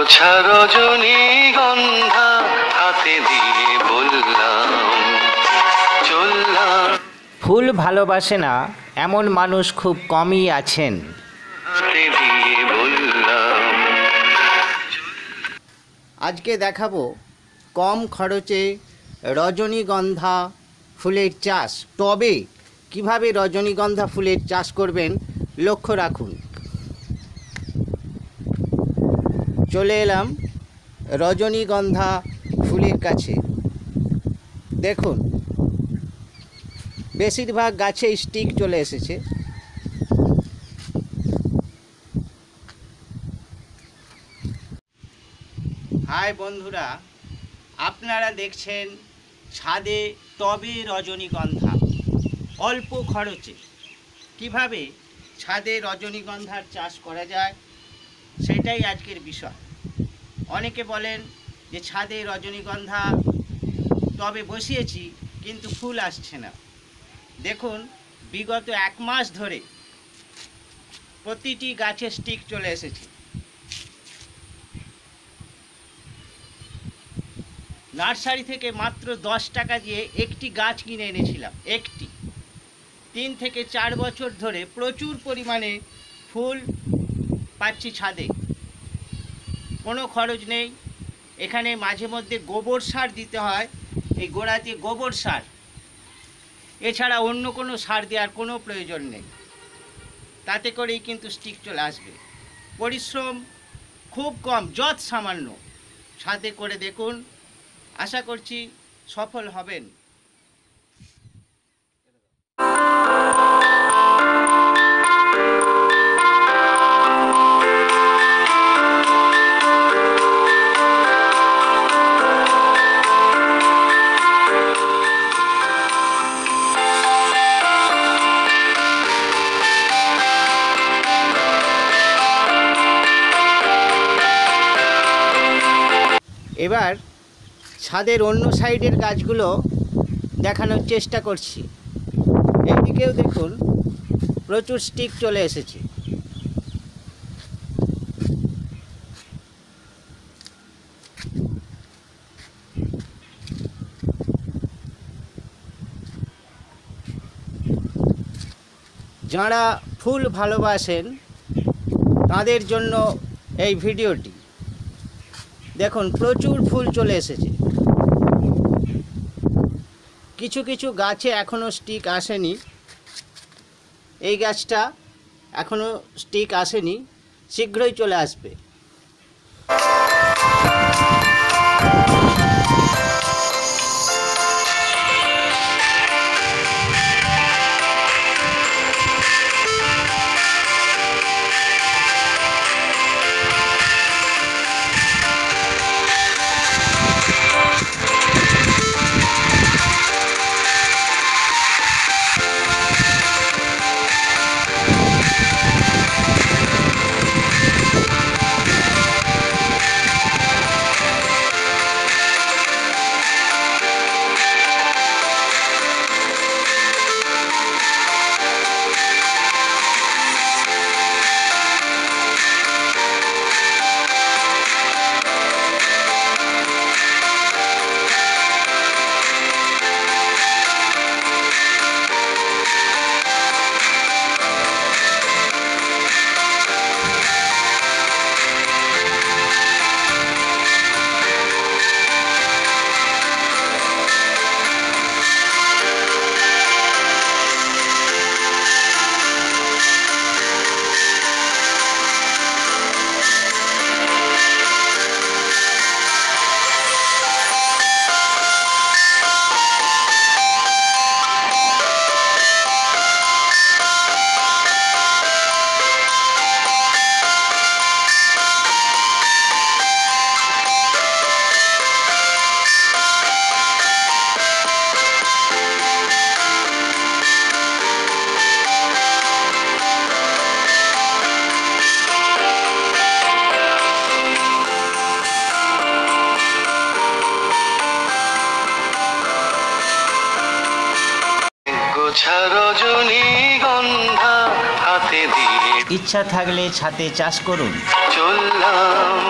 গোছা রজনীগন্ধা হাতে দিয়ে বললাম চললাম। ফুল ভালোবাসে না এমন মানুষ খুব কমই আছেন। হাতে দিয়ে বললাম। আজকে দেখাবো কম খরচে রজনীগন্ধা ফুলের চাষ। তবে কিভাবে রজনীগন্ধা ফুলের চাষ করবেন লক্ষ্য রাখুন। চলে এলাম রজনীগন্ধা ফুলের কাছে। দেখুন বেশিরভাগ গাছে স্টিক চলে এসেছে। হাই বন্ধুরা, আপনারা দেখছেন ছাদে টবে রজনীগন্ধা অল্প খরচে। কিভাবে ছাদে রজনীগন্ধার চাষ করা যায় সেটাই আজকের বিষয়। অনেকে বলেন যে ছাদে রজনীগন্ধা টবে বসিয়েছি কিন্তু ফুল আসছে না। দেখুন বিগত 1 মাস ধরে প্রতিটি গাছে স্টিক চলে এসেছে। নার্সারি থেকে মাত্র 10 টাকা দিয়ে একটি গাছ কিনে এনেছিলাম। একটি 3 থেকে 4 বছর ধরে প্রচুর পরিমাণে ফুল পাচ্ছি ছাদে। কোনো খরচ নেই। এখানে মাঝে মধ্যে গোবর সার দিতে হয়, এই গোড়াতে গোবর সার, এছাড়া অন্য কোনো সার দেওয়ার কোনো প্রয়োজন নেই। তাতে করেই কিন্তু স্টিক চলে আসবে। পরিশ্রম খুব কম, যৎ সামান্য। ছাদে করে দেখুন, আশা করছি সফল হবেন। এবার ছাদের অন্য সাইডের গাছগুলো দেখানোর চেষ্টা করছি। এইদিকেও দেখুন প্রচুর স্টিক চলে এসেছে। যারা ফুল ভালোবাসেন তাদের জন্য এই ভিডিওটি। দেখুন প্রচুর ফুল চলে এসেছে। কিছু কিছু গাছে এখনও স্টিক আসেনি। এই গাছটা এখনও স্টিক আসেনি, শীঘ্রই চলে আসবে। গোছা রজনীগন্ধা হাতে দিয়ে ইচ্ছা থাকলে ছাদে চাষ করুন। চললাম